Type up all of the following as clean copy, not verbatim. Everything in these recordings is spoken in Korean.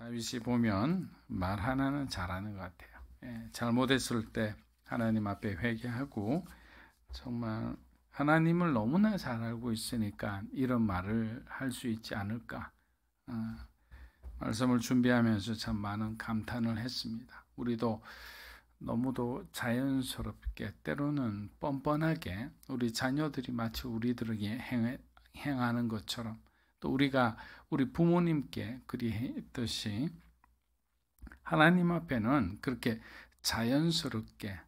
다윗이 보면 말 하나는 잘하는 것 같아요. 잘못했을 때 하나님 앞에 회개하고 정말 하나님을 너무나 잘 알고 있으니까 이런 말을 할 수 있지 않을까. 말씀을 준비하면서 참 많은 감탄을 했습니다. 우리도 너무도 자연스럽게 때로는 뻔뻔하게 우리 자녀들이 마치 우리들에게 행하는 것처럼 또 우리가 우리 부모님께 그리했듯이 하나님 앞에는 그렇게 자연스럽게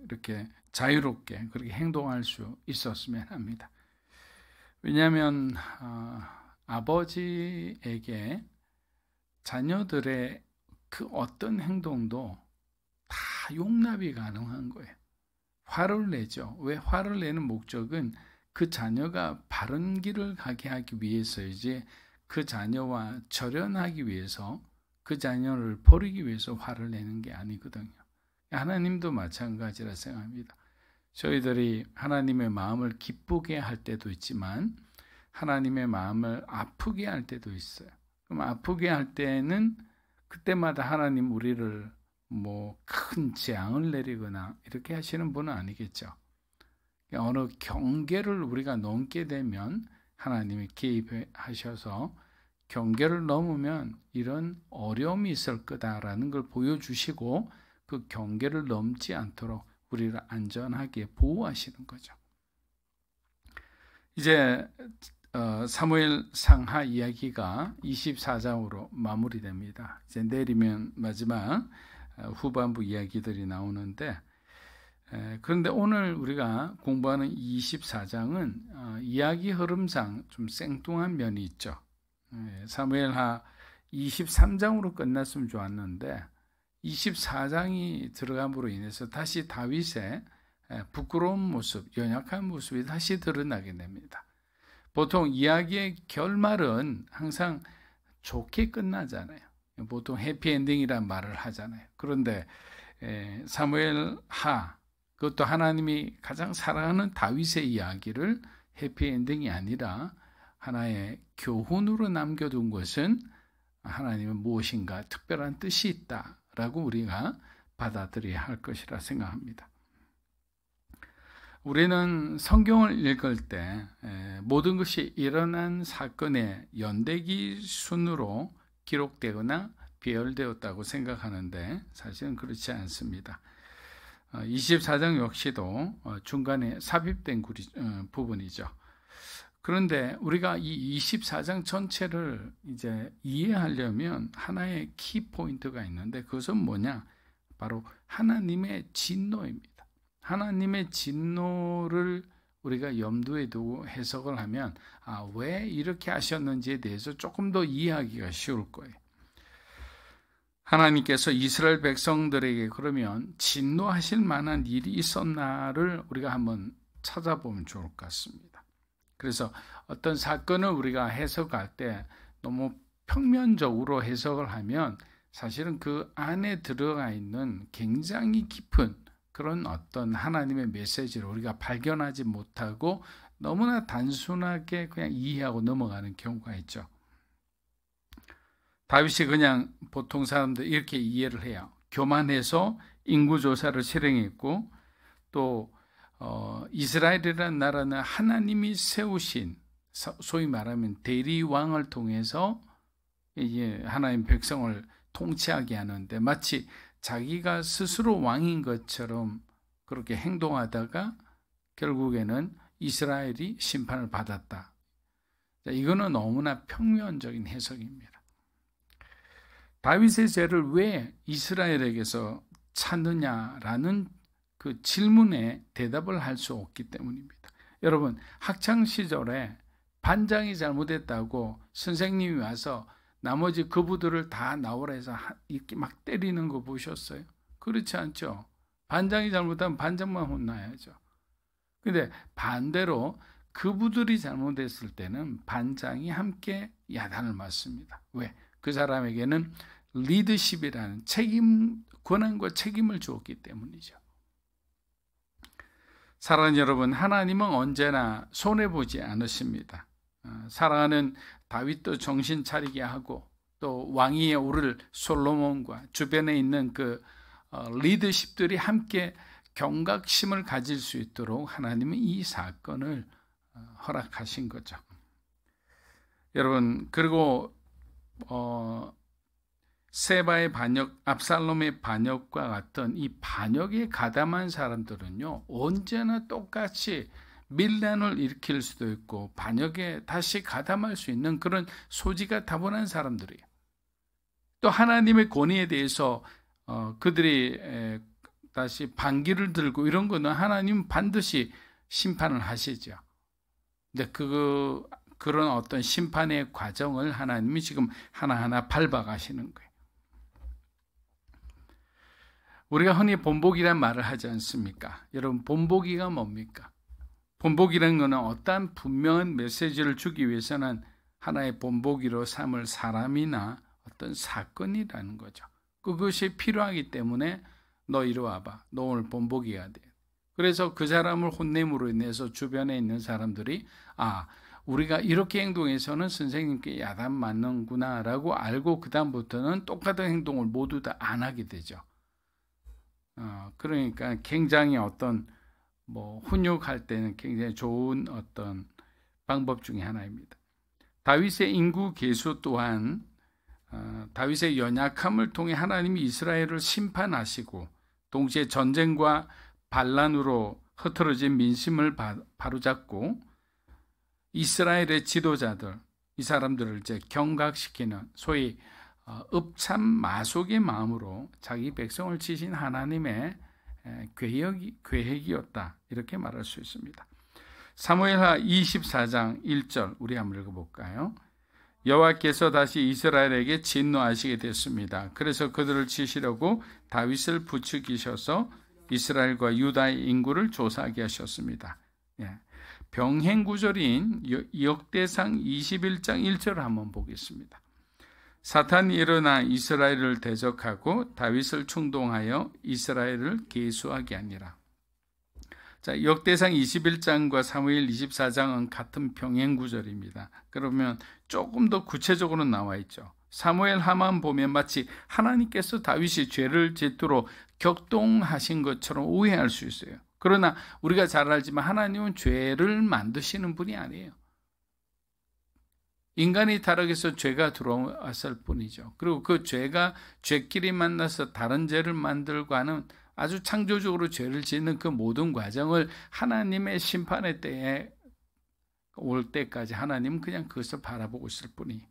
이렇게 자유롭게 그렇게 행동할 수 있었으면 합니다. 왜냐하면 아버지에게 자녀들의 그 어떤 행동도 다 용납이 가능한 거예요. 화를 내죠. 왜 화를 내는 목적은 그 자녀가 바른 길을 가게 하기 위해서이지 그 자녀와 절연하기 위해서 그 자녀를 버리기 위해서 화를 내는 게 아니거든요. 하나님도 마찬가지라 생각합니다. 저희들이 하나님의 마음을 기쁘게 할 때도 있지만 하나님의 마음을 아프게 할 때도 있어요. 그럼 아프게 할 때는 그때마다 하나님 우리를 큰 재앙을 내리거나 이렇게 하시는 분은 아니겠죠. 어느 경계를 우리가 넘게 되면 하나님이 개입하셔서 경계를 넘으면 이런 어려움이 있을 거다라는 걸 보여주시고 그 경계를 넘지 않도록 우리를 안전하게 보호하시는 거죠. 이제 사무엘 상하 이야기가 24장으로 마무리됩니다. 이제 내리면 마지막 후반부 이야기들이 나오는데 그런데 오늘 우리가 공부하는 24장은 이야기 흐름상 좀 생뚱한 면이 있죠. 사무엘하 23장으로 끝났으면 좋았는데 24장이 들어감으로 인해서 다시 다윗의 부끄러운 모습, 연약한 모습이 다시 드러나게 됩니다. 보통 이야기의 결말은 항상 좋게 끝나잖아요. 보통 해피엔딩이란 말을 하잖아요. 그런데 사무엘하, 그것도 하나님이 가장 사랑하는 다윗의 이야기를 해피엔딩이 아니라 하나의 교훈으로 남겨둔 것은 하나님은 무엇인가 특별한 뜻이 있다라고 우리가 받아들여야 할 것이라 생각합니다. 우리는 성경을 읽을 때 모든 것이 일어난 사건의 연대기 순으로 기록되거나 배열되었다고 생각하는데 사실은 그렇지 않습니다. 24장 역시도 중간에 삽입된 부분이죠. 그런데 우리가 이 24장 전체를 이제 이해하려면 하나의 키포인트가 있는데 그것은 뭐냐? 바로 하나님의 진노입니다. 하나님의 진노를 우리가 염두에 두고 해석을 하면 왜 이렇게 하셨는지에 대해서 조금 더 이해하기가 쉬울 거예요. 하나님께서 이스라엘 백성들에게 그러면 진노하실 만한 일이 있었나를 우리가 한번 찾아보면 좋을 것 같습니다. 그래서 어떤 사건을 우리가 해석할 때 너무 평면적으로 해석을 하면 사실은 그 안에 들어가 있는 굉장히 깊은 그런 어떤 하나님의 메시지를 우리가 발견하지 못하고 너무나 단순하게 그냥 이해하고 넘어가는 경우가 있죠. 다윗이 그냥 보통 사람들 이렇게 이해를 해요. 교만해서 인구조사를 실행했고 또 이스라엘이라는 나라는 하나님이 세우신 소위 말하면 대리왕을 통해서 이제 하나님 백성을 통치하게 하는데 마치 자기가 스스로 왕인 것처럼 그렇게 행동하다가 결국에는 이스라엘이 심판을 받았다. 이거는 너무나 평면적인 해석입니다. 다윗의 죄를 왜 이스라엘에게서 찾느냐라는 그 질문에 대답을 할 수 없기 때문입니다. 여러분, 학창시절에 반장이 잘못했다고 선생님이 와서 나머지 그부들을 다 나오라 해서 이렇게 막 때리는 거 보셨어요? 그렇지 않죠? 반장이 잘못하면 반장만 혼나야죠. 근데 반대로 그부들이 잘못했을 때는 반장이 함께 야단을 맞습니다. 왜? 그 사람에게는 리더십이라는 권한과 책임을 주었기 때문이죠. 사랑하는 여러분, 하나님은 언제나 손해보지 않으십니다. 사랑하는 다윗도 정신 차리게 하고 또 왕위에 오를 솔로몬과 주변에 있는 그 리더십들이 함께 경각심을 가질 수 있도록 하나님은 이 사건을 허락하신 거죠. 여러분, 그리고 세바의 반역, 압살롬의 반역과 같은 이 반역에 가담한 사람들은요, 언제나 똑같이 밀란을 일으킬 수도 있고 반역에 다시 가담할 수 있는 그런 소지가 다분한 사람들이에요. 또 하나님의 권위에 대해서 그들이 다시 반기를 들고 이런 거는 하나님 반드시 심판을 하시죠. 근데 그런 어떤 심판의 과정을 하나님이 지금 하나하나 밟아가시는 거예요. 우리가 흔히 본보기란 말을 하지 않습니까? 여러분, 본보기가 뭡니까? 본보기라는 것은 어떠한 분명한 메시지를 주기 위해서는 하나의 본보기로 삼을 사람이나 어떤 사건이라는 거죠. 그것이 필요하기 때문에 너 이리 와봐. 너 오늘 본보기가 돼. 그래서 그 사람을 혼냄으로 인해서 주변에 있는 사람들이 우리가 이렇게 행동해서는 선생님께 야단 맞는구나 라고 알고 그 다음부터는 똑같은 행동을 모두 다 안 하게 되죠. 그러니까 굉장히 어떤 훈육할 때는 굉장히 좋은 어떤 방법 중에 하나입니다. 다윗의 인구 계수 또한 다윗의 연약함을 통해 하나님이 이스라엘을 심판하시고 동시에 전쟁과 반란으로 흐트러진 민심을 바로잡고 이스라엘의 지도자들, 이 사람들을 이제 경각시키는 소위 읍참마속의 마음으로 자기 백성을 치신 하나님의 계획이었다, 이렇게 말할 수 있습니다. 사무엘하 24장 1절 우리 한번 읽어볼까요? 여호와께서 다시 이스라엘에게 진노하시게 됐습니다. 그래서 그들을 치시려고 다윗을 부추기셔서 이스라엘과 유다의 인구를 조사하게 하셨습니다. 병행구절인 역대상 21장 1절을 한번 보겠습니다. 사탄이 일어나 이스라엘을 대적하고 다윗을 충동하여 이스라엘을 계수하게 하니라. 자, 역대상 21장과 사무엘 24장은 같은 병행구절입니다. 그러면 조금 더 구체적으로 나와 있죠. 사무엘 하만 보면 마치 하나님께서 다윗이 죄를 짓도록 격동하신 것처럼 오해할 수 있어요. 그러나 우리가 잘 알지만 하나님은 죄를 만드시는 분이 아니에요. 인간이 타락해서 죄가 들어왔을 뿐이죠. 그리고 그 죄가 죄끼리 만나서 다른 죄를 만들고 하는 아주 창조적으로 죄를 짓는 그 모든 과정을 하나님의 심판의 때에 올 때까지 하나님은 그냥 그것을 바라보고 있을 뿐이에요.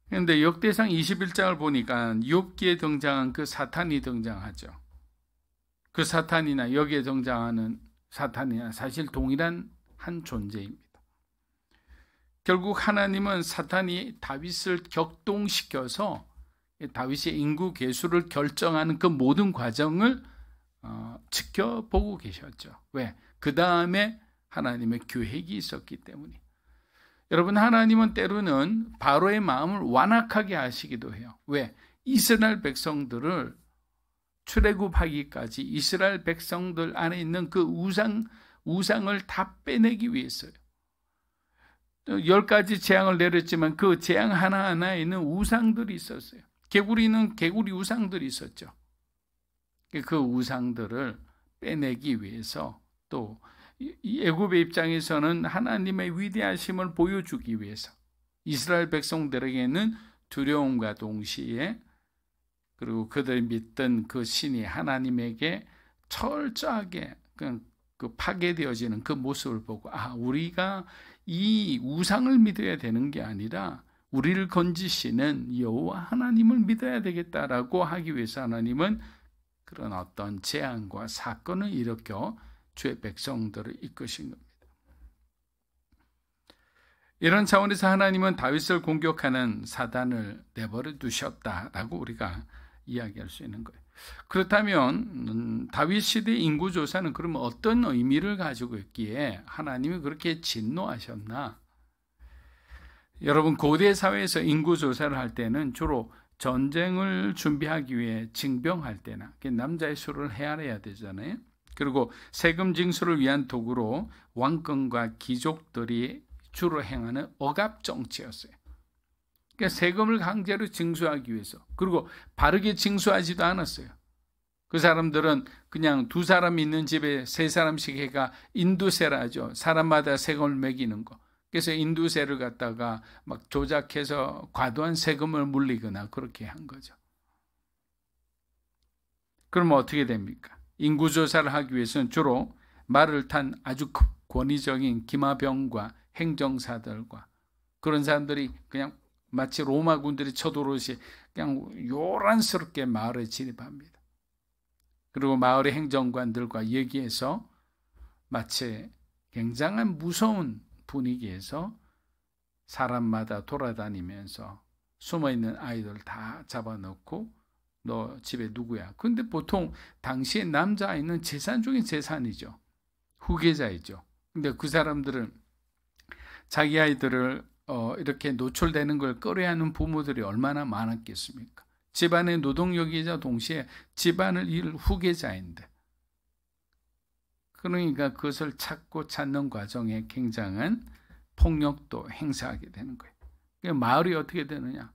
그런데 역대상 21장을 보니까 욥기에 등장한 그 사탄이 등장하죠. 그 사탄이나 여기에 등장하는 사탄이나 사실 동일한 한 존재입니다. 결국 하나님은 사탄이 다윗을 격동시켜서 다윗의 인구 계수를 결정하는 그 모든 과정을 지켜보고 계셨죠. 왜? 그 다음에 하나님의 계획이 있었기 때문에. 여러분, 하나님은 때로는 바로의 마음을 완악하게 하시기도 해요. 왜? 이스라엘 백성들을 출애굽하기까지 이스라엘 백성들 안에 있는 그 우상을 다 빼내기 위해서요. 10가지 재앙을 내렸지만 그 재앙 하나하나에 있는 우상들이 있었어요. 개구리는 개구리 우상들이 있었죠. 그 우상들을 빼내기 위해서 또 애굽의 입장에서는 하나님의 위대하심을 보여주기 위해서 이스라엘 백성들에게는 두려움과 동시에 그리고 그들이 믿던 그 신이 하나님에게 철저하게 그 파괴되어지는 그 모습을 보고 우리가 이 우상을 믿어야 되는 게 아니라 우리를 건지시는 여호와 하나님을 믿어야 되겠다라고 하기 위해서 하나님은 그런 어떤 재앙과 사건을 일으켜 주의 백성들을 이끄신 겁니다. 이런 차원에서 하나님은 다윗을 공격하는 사단을 내버려 두셨다라고 우리가 이야기할 수 있는 거예요. 그렇다면 다윗 시대 인구조사는 그러면 어떤 의미를 가지고 있기에 하나님이 그렇게 진노하셨나? 여러분, 고대 사회에서 인구조사를 할 때는 주로 전쟁을 준비하기 위해 징병할 때나 남자의 수를 헤아려야 되잖아요. 그리고 세금 징수를 위한 도구로 왕권과 귀족들이 주로 행하는 억압 정치였어요. 그러니까 세금을 강제로 징수하기 위해서. 그리고 바르게 징수하지도 않았어요. 그 사람들은 그냥 두 사람 있는 집에 세 사람씩 해가 인두세라 하죠. 사람마다 세금을 매기는 거. 그래서 인두세를 갖다가 막 조작해서 과도한 세금을 물리거나 그렇게 한 거죠. 그러면 어떻게 됩니까? 인구조사를 하기 위해서는 주로 말을 탄 아주 권위적인 기마병과 행정사들과 그런 사람들이 그냥 마치 로마 군들이 쳐들어오듯이 그냥 요란스럽게 마을에 진입합니다. 그리고 마을의 행정관들과 얘기해서 마치 굉장한 무서운 분위기에서 사람마다 돌아다니면서 숨어있는 아이들 다 잡아놓고 너 집에 누구야? 근데 보통 당시에 남자아이는 재산 중에 재산이죠. 후계자이죠. 근데 그 사람들은 자기 아이들을 이렇게 노출되는 걸 꺼려하는 부모들이 얼마나 많았겠습니까? 집안의 노동력이자 동시에 집안을 이을 후계자인데, 그러니까 그것을 찾는 과정에 굉장한 폭력도 행사하게 되는 거예요. 그러니까 마을이 어떻게 되느냐?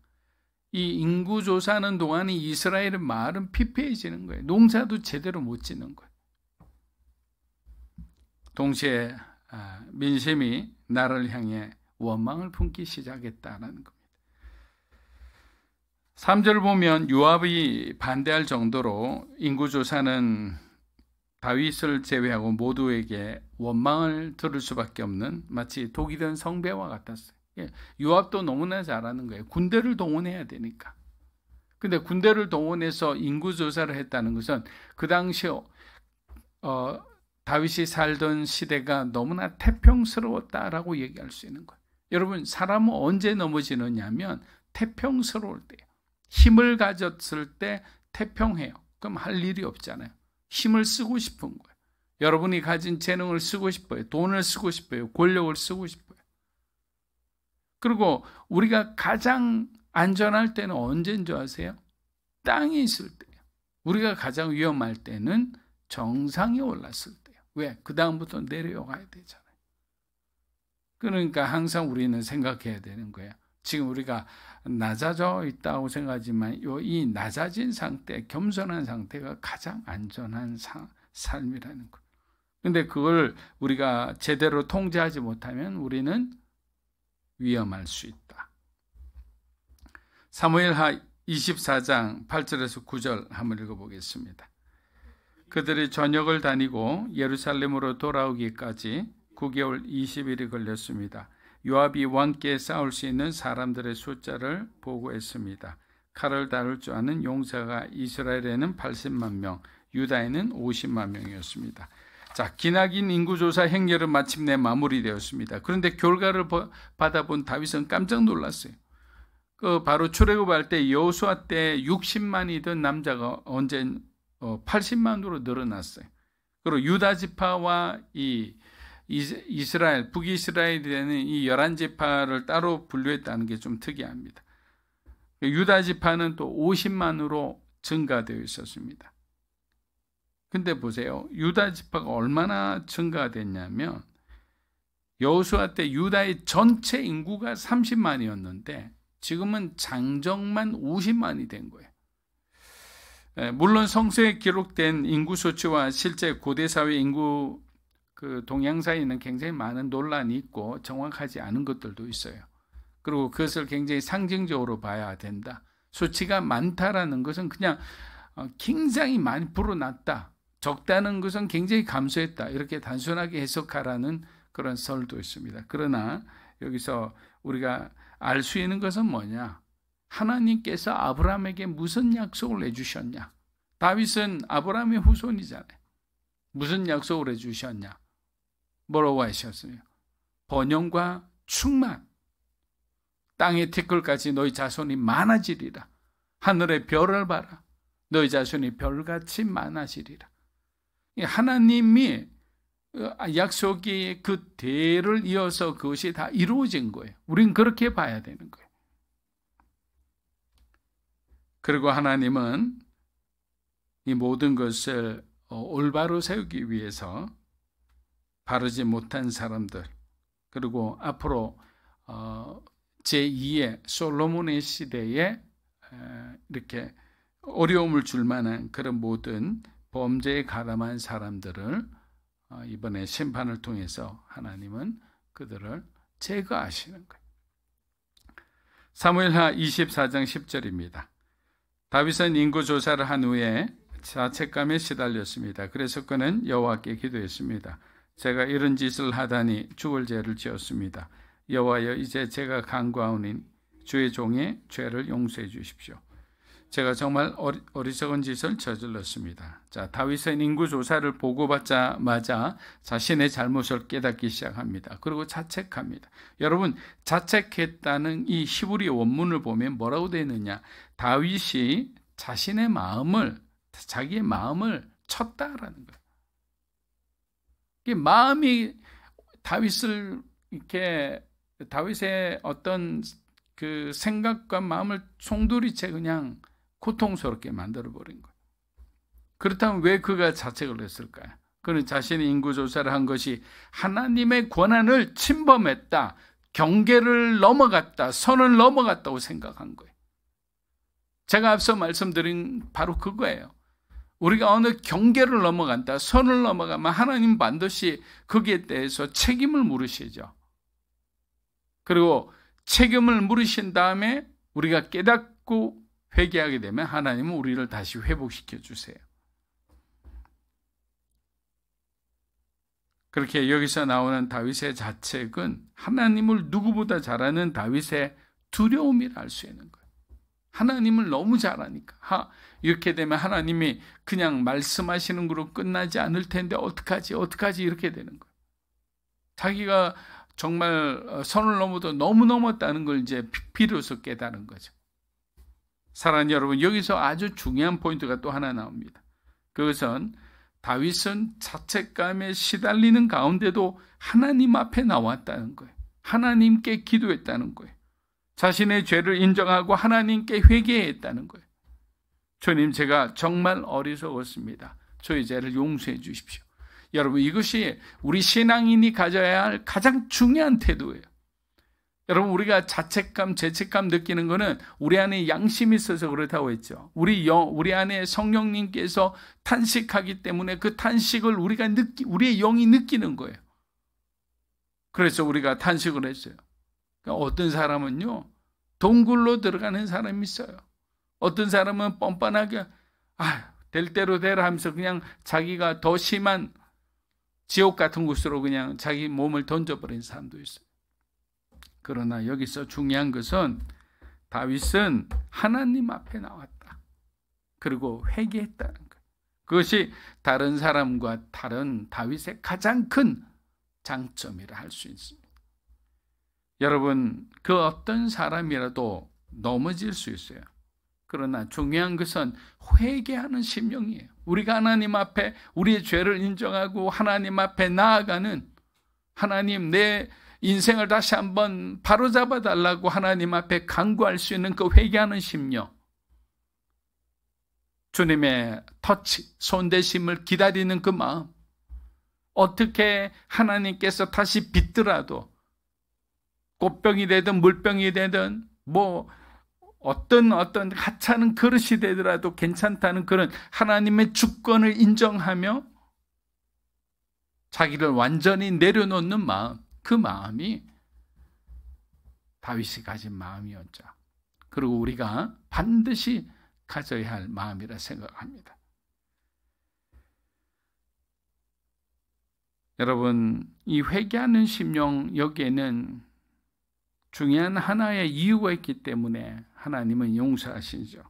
이 인구조사하는 동안에 이스라엘의 마을은 피폐해지는 거예요. 농사도 제대로 못 짓는 거예요. 동시에 민심이 나를 향해 원망을 품기 시작했다는 겁니다. 3절을 보면 요압이 반대할 정도로 인구조사는 다윗을 제외하고 모두에게 원망을 들을 수밖에 없는 마치 독이 든 성배와 같았어요. 요압도 너무나 잘하는 거예요. 군대를 동원해야 되니까. 근데 군대를 동원해서 인구조사를 했다는 것은 그 당시 다윗이 살던 시대가 너무나 태평스러웠다라고 얘기할 수 있는 거예요. 여러분, 사람은 언제 넘어지느냐 하면 태평스러울 때예요. 힘을 가졌을 때 태평해요. 그럼 할 일이 없잖아요. 힘을 쓰고 싶은 거예요. 여러분이 가진 재능을 쓰고 싶어요. 돈을 쓰고 싶어요. 권력을 쓰고 싶어요. 그리고 우리가 가장 안전할 때는 언제인 줄 아세요? 땅에 있을 때예요. 우리가 가장 위험할 때는 정상에 올랐을 때예요. 왜? 그 다음부터 내려가야 되잖아요. 그러니까 항상 우리는 생각해야 되는 거예요. 지금 우리가 낮아져 있다고 생각하지만 이 낮아진 상태, 겸손한 상태가 가장 안전한 삶이라는 거예요. 근데 그걸 우리가 제대로 통제하지 못하면 우리는 위험할 수 있다. 사무엘하 24장 8절에서 9절 한번 읽어보겠습니다. 그들이 전역을 다니고 예루살렘으로 돌아오기까지 9개월 20일이 걸렸습니다. 요압이 왕께 싸울 수 있는 사람들의 숫자를 보고했습니다. 칼을 다룰 줄 아는 용사가 이스라엘에는 80만 명, 유다에는 50만 명이었습니다. 자, 기나긴 인구조사 행렬은 마침내 마무리되었습니다. 그런데 결과를 받아본 다윗은 깜짝 놀랐어요. 바로 출애굽할 때 여호수아 때 60만이던 남자가 언제 80만으로 늘어났어요. 그리고 유다 지파와 이 이스라엘, 북이스라엘이 되는 이 11지파를 따로 분류했다는 게 좀 특이합니다. 유다 지파는 또 50만으로 증가되어 있었습니다. 근데 보세요. 유다 지파가 얼마나 증가됐냐면 여호수아 때 유다의 전체 인구가 30만이었는데 지금은 장정만 50만이 된 거예요. 물론 성서에 기록된 인구 수치와 실제 고대 사회 인구 동향 사이에는 굉장히 많은 논란이 있고 정확하지 않은 것들도 있어요. 그리고 그것을 굉장히 상징적으로 봐야 된다. 수치가 많다라는 것은 그냥 굉장히 많이 불어났다. 적다는 것은 굉장히 감소했다. 이렇게 단순하게 해석하라는 그런 설도 있습니다. 그러나 여기서 우리가 알 수 있는 것은 뭐냐? 하나님께서 아브라함에게 무슨 약속을 해주셨냐? 다윗은 아브라함의 후손이잖아요. 무슨 약속을 해주셨냐? 뭐라고 하셨어요? 번영과 충만, 땅의 티끌까지 너희 자손이 많아지리라. 하늘의 별을 봐라. 너희 자손이 별같이 많아지리라. 하나님이 약속의 그 대를 이어서 그것이 다 이루어진 거예요. 우린 그렇게 봐야 되는 거예요. 그리고 하나님은 이 모든 것을 올바로 세우기 위해서 바르지 못한 사람들, 그리고 앞으로 제2의 솔로몬의 시대에 이렇게 어려움을 줄 만한 그런 모든 범죄에 가담한 사람들을 이번에 심판을 통해서 하나님은 그들을 제거하시는 거예요. 사무엘하 24장 10절입니다. 다윗은 인구 조사를 한 후에 자책감에 시달렸습니다. 그래서 그는 여호와께 기도했습니다. 제가 이런 짓을 하다니 죽을 죄를 지었습니다. 여호와여, 이제 제가 간구하오니 주의 종의 죄를 용서해 주십시오. 제가 정말 어리석은 짓을 저질렀습니다. 자, 다윗은 인구 조사를 보고받자마자 자신의 잘못을 깨닫기 시작합니다. 그리고 자책합니다. 여러분, 자책했다는 이 히브리 원문을 보면 뭐라고 되어 있느냐? 다윗이 자기의 마음을 쳤다라는 거예요. 이 마음이 다윗의 어떤 그 생각과 마음을 송두리째 그냥 고통스럽게 만들어버린 거예요. 그렇다면 왜 그가 자책을 했을까요? 그는 자신의 인구조사를 한 것이 하나님의 권한을 침범했다, 경계를 넘어갔다, 선을 넘어갔다고 생각한 거예요. 제가 앞서 말씀드린 바로 그거예요. 우리가 어느 경계를 넘어간다, 선을 넘어가면 하나님 반드시 거기에 대해서 책임을 물으시죠. 그리고 책임을 물으신 다음에 우리가 깨닫고 회개하게 되면 하나님은 우리를 다시 회복시켜 주세요. 그렇게 여기서 나오는 다윗의 자책은 하나님을 누구보다 잘 아는 다윗의 두려움이라 할 수 있는 거예요. 하나님을 너무 잘 아니까. 이렇게 되면 하나님이 그냥 말씀하시는 거로 끝나지 않을 텐데 어떡하지 이렇게 되는 거예요. 자기가 정말 선을 넘어도 너무 넘었다는 걸 이제 비로소 깨달은 거죠. 사랑하는 여러분, 여기서 아주 중요한 포인트가 또 하나 나옵니다. 그것은 다윗은 자책감에 시달리는 가운데도 하나님 앞에 나왔다는 거예요. 하나님께 기도했다는 거예요. 자신의 죄를 인정하고 하나님께 회개했다는 거예요. 주님, 제가 정말 어리석었습니다. 저의 죄를 용서해 주십시오. 여러분, 이것이 우리 신앙인이 가져야 할 가장 중요한 태도예요. 여러분, 우리가 자책감, 죄책감 느끼는 것은 우리 안에 양심이 있어서 그렇다고 했죠. 우리 안에 성령님께서 탄식하기 때문에 그 탄식을 우리의 영이 느끼는 거예요. 그래서 우리가 탄식을 했어요. 그러니까 어떤 사람은요, 동굴로 들어가는 사람이 있어요. 어떤 사람은 뻔뻔하게 될 대로 되라 하면서 그냥 자기가 더 심한 지옥 같은 곳으로 그냥 자기 몸을 던져버린 사람도 있어요. 그러나 여기서 중요한 것은 다윗은 하나님 앞에 나왔다. 그리고 회개했다는 것. 그것이 다른 사람과 다른 다윗의 가장 큰 장점이라 할 수 있습니다. 여러분, 그 어떤 사람이라도 넘어질 수 있어요. 그러나 중요한 것은 회개하는 심령이에요. 우리가 하나님 앞에 우리의 죄를 인정하고 하나님 앞에 나아가는, 하나님 내 인생을 다시 한번 바로잡아 달라고 하나님 앞에 간구할 수 있는 그 회개하는 심령, 주님의 터치, 손대심을 기다리는 그 마음, 어떻게 하나님께서 다시 빚더라도 꽃병이 되든 물병이 되든 어떤 하찮은 그릇이 되더라도 괜찮다는 그런 하나님의 주권을 인정하며 자기를 완전히 내려놓는 마음, 그 마음이 다윗이 가진 마음이었죠. 그리고 우리가 반드시 가져야 할 마음이라 생각합니다. 여러분, 이 회개하는 심령, 여기에는 중요한 하나의 이유가 있기 때문에 하나님은 용서하시죠.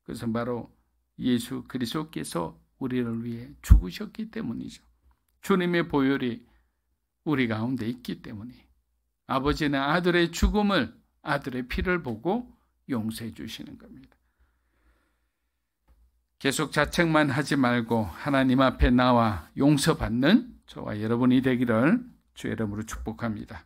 그것은 바로 예수 그리스도께서 우리를 위해 죽으셨기 때문이죠. 주님의 보혈이 우리 가운데 있기 때문에 아버지는 아들의 죽음을, 아들의 피를 보고 용서해 주시는 겁니다. 계속 자책만 하지 말고 하나님 앞에 나와 용서받는 저와 여러분이 되기를 주의 이름으로 축복합니다.